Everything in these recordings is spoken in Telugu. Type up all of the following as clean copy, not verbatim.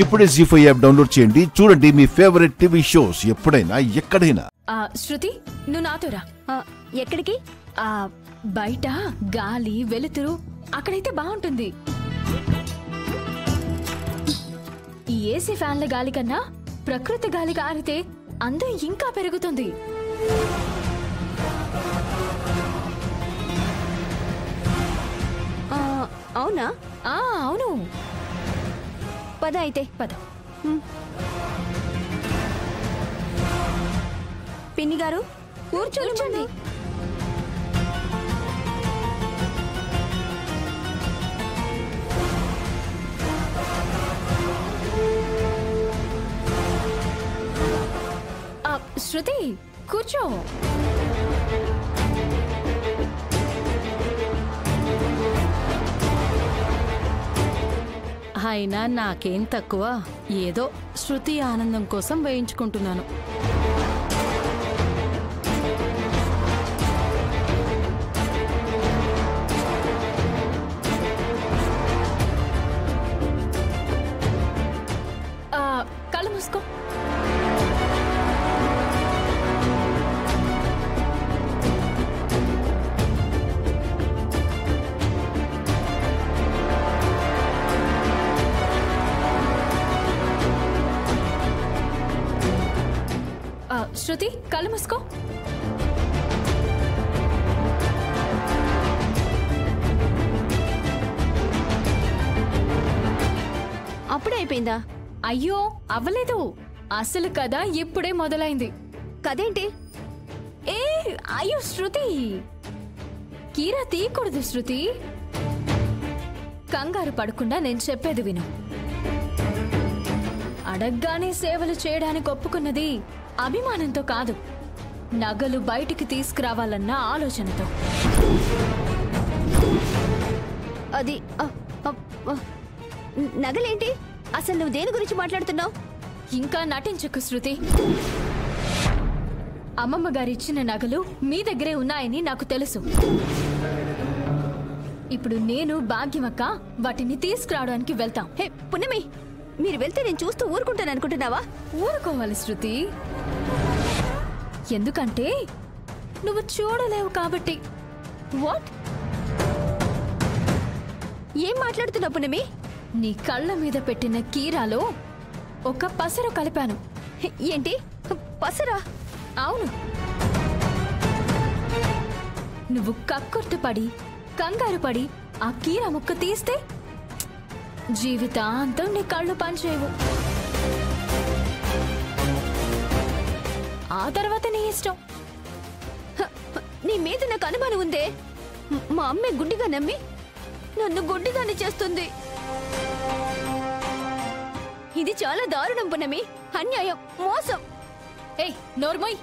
ఇప్పుడే జీ5 యాప్ డౌన్లోడ్ చేయండి. చూడండి మీ ఫేవరెట్ టీవీ షోస్ ఎప్పుడైనా ఎక్కడైనా. శృతి, నువ్వు నాతో రా. ఎక్కడికి? బయట గాలి వెలుతురు అక్కడైతే బాగుంటుంది. ఈ ఏసీ ఫ్యాన్ల గాలి కన్నా ప్రకృతి గాలి ఆరితే అందం ఇంకా పెరుగుతుంది. అవునా? అవును. పద అయితే. పద. పిన్ని గారు కూర్చోండి. శృతి కూర్చో. అయినా నాకేం తక్కువ, ఏదో శృతి ఆనందం కోసం వేయించుకుంటున్నాను. కళ్ళు మూసుకో. శృతి, కళ్ళు మూసుకో. అప్పుడే అయిపోయిందా? అయ్యో అవ్వలేదు. అసలు కథ ఇప్పుడే మొదలైంది. కదేంటి? అయ్యో శృతి, కీరా తీయకూడదు శృతి. కంగారు పడకుండా నేను చెప్పేది విను. అడగ్గానే సేవలు చేయడానికి ఒప్పుకున్నది అభిమానంతో కాదు, నగలు బయటికి తీసుకురావాలన్న ఆలోచనతో. అది నగలేంటి? అసలు నువ్వు దేని గురించి మాట్లాడుతున్నావు? ఇంకా నటించకు శృతి. అమ్మమ్మ గారు ఇచ్చిన నగలు మీ దగ్గరే ఉన్నాయని నాకు తెలుసు. ఇప్పుడు నేను భాగ్యమక్క వాటిని తీసుకురావడానికి వెళ్తాం. హే పున్నమి, మీరు వెళ్తే నేను చూస్తూ ఊరుకుంటాను అనుకుంటున్నావా? ఊరుకోవాలి శృతి, ఎందుకంటే నువ్వు చూడలేవు కాబట్టి. వాట్? ఏం మాట్లాడుతున్నావు పున్నమి? నీ కళ్ళ మీద పెట్టిన కీరాలో ఒక పసరు కలిపాను. ఏంటి పసరా? అవును. నువ్వు కక్కుర్తిపడి కంగారు పడి ఆ కీరా ముక్క తీస్తే జీవితాంతం నీ కళ్ళు పనిచేయవు. ఆ తర్వాత నీ ఇష్టం. నీ మీద నాకు అనుమానం ఉందే. మా అమ్మే గుడ్డిగా నమ్మి నన్ను గుడ్డిగానే చేస్తుంది. ఇది చాలా దారుణం పున్నమి, అన్యాయం, మోసం. ఏయ్ నోర్మోయ్,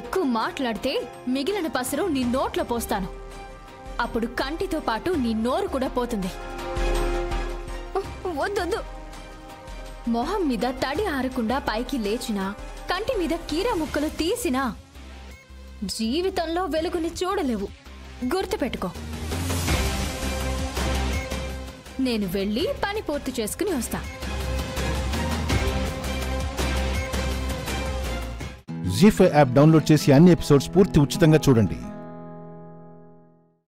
ఎక్కువ మాట్లాడితే మిగిలిన పసరు నీ నోట్లో పోస్తాను. అప్పుడు కంటితో పాటు నీ నోరు కూడా పోతుంది. వద్దొద్దు. మొహం మీద తడి ఆరకుండా పైకి లేచినా, కంటి మీద కీరా ముక్కలు తీసినా జీవితంలో వెలుగుని చూడలేవు. గుర్తుపెట్టుకో. నేను వెళ్ళి పని పూర్తి చేసుకుని వస్తా. జీ5 యాప్ డౌన్లోడ్ చేసి అన్ని ఎపిసోడ్స్ పూర్తి ఉచితంగా చూడండి.